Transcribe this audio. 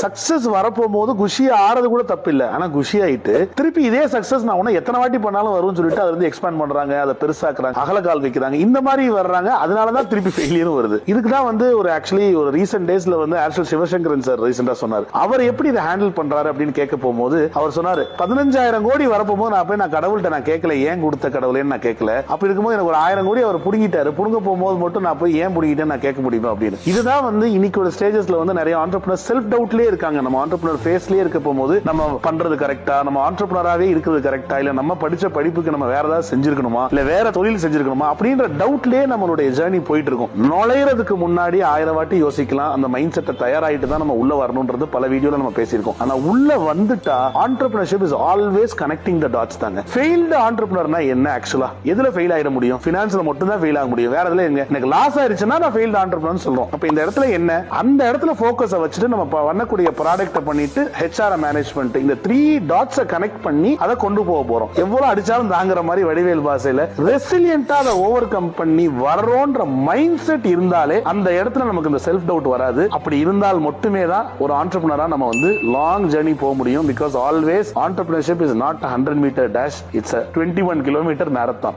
Success வரப்போகும்போது குஷியா ஆறது கூட தப்பு இல்ல. ஆனா குஷி ஆயிட்டு திருப்பி இதே சக்சஸ் நான் உன எத்தனை வாட்டி பண்ணாலும் வரும்னு சொல்லிட்டு அதை வந்து எக்ஸ்பேண்ட் பண்றாங்க, அதை பெருசாக்குறாங்க, அகலக்கால் வைக்கிறாங்க, இந்த மாதிரி வர்றாங்க. அதனாலதான் திருப்பி ஃபெயிலியரும் வருது. இதுக்கு தான் வந்து ஒரு ஆக்சுவலி ஒரு ரீசென்ட் டேஸ்ல வந்து ஆக்சுவல் சிவசங்கரன் சார் ரீசெண்டா சொன்னார். அவர் எப்படி இதை ஹேண்டில் பண்றாரு அப்படின்னு கேட்க போகும்போது அவர் சொன்னாரு, 15,000 கோடி வரப்போகும்போது நான் கடவுள்கிட்ட நான் கேட்கல, ஏன் கொடுத்த கடவுளேன்னு நான் கேட்கல. அப்படி இருக்கும்போது எனக்கு ஒரு 1000 கோடி அவர் புடுங்கிட்டாரு, புடுங்க போகும்போது மட்டும் நான் போய் ஏன் புடுங்கிட்டேன்னு நான் கேட்க முடியும் அப்படின்னு. இதுதான் வந்து இன்னைக்கு ஒரு ஸ்டேஜஸ்ல வந்து நிறைய ஆண்டர்பிரினர் செல்ஃப் டவுட்லயே இருக்காங்க. நம்ம ஆண்டர்பிரினர் ஃபேஸ்லயே இருக்க போகும்போது நம்ம பண்றது கரெக்டா, நம்ம ஆண்டர்பிரினராவே இருக்கிறது கரெக்டா, இல்ல நம்ம படிச்ச படிப்புக்கு நம்ம வேற ஏதாவது செஞ்சிருக்கணுமா, இல்ல வேற தொழில் செஞ்சிருக்கணுமா அப்படின்ற டவுட்லயே நம்மளுடைய ஜர்னி போயிட்டு இருக்கும். நுழையிறதுக்கு முன்னாடி 1000 வாட்டி யோசிக்கலாம். அந்த மைண்ட் செட்டை தயாராயிட்டு தான் நம்ம உள்ள வரணும்ன்றது பல வீடியோல நம்ம பேசியிருக்கோம். ஆனா உள்ள வந்துட்டா entrepreneurship is always connecting the dots தாங்க. ஃபெயில்டு ஆண்டர்பிரினர்னா என்ன ஆக்சுவலா? எதுல ஃபெயில் ஆயிட முடியும்? பினான்ஸ்ல மட்டும் தான் ஃபெயில் ஆக முடியும். வேற எதுல எங்க எனக்கு லாஸ் ஆயிருச்சுன்னா நான் ஃபெயில்டு ஆண்டர்பிரினர் சொல்றோம். அப்ப இந்த இடத்துல என்ன, அந்த இடத்துல போக்கஸை வச்சுட்டு நம்ம பண்ணக்கூடிய ப்ராடக்ட் பண்ணிட்டு HR மேனேஜ்மெண்ட் இந்த 3 டாட்ஸ் கனெக்ட் பண்ணி அதை கொண்டு போக போறோம். எவ்வளவு அடிச்சாலும் தாங்குற மாதிரி வடிவேல் பாசையில ரெசிலியன்ட்டா அதை ஓவர் கம் பண்ணி வரோன்ற மைண்ட் செட் இருந்தாலே அந்த இடத்துல நமக்கு இந்த செல்ஃப் டவுட் வராது. அப்படி இருந்தால் மட்டுமே தான் ஒரு ஆண்டர்பிரினரா நம்ம வந்து லாங் ஜர்னி போக முடியும். Because always entrepreneurship is not 100 metre dash, it's a 21 kilometre marathon.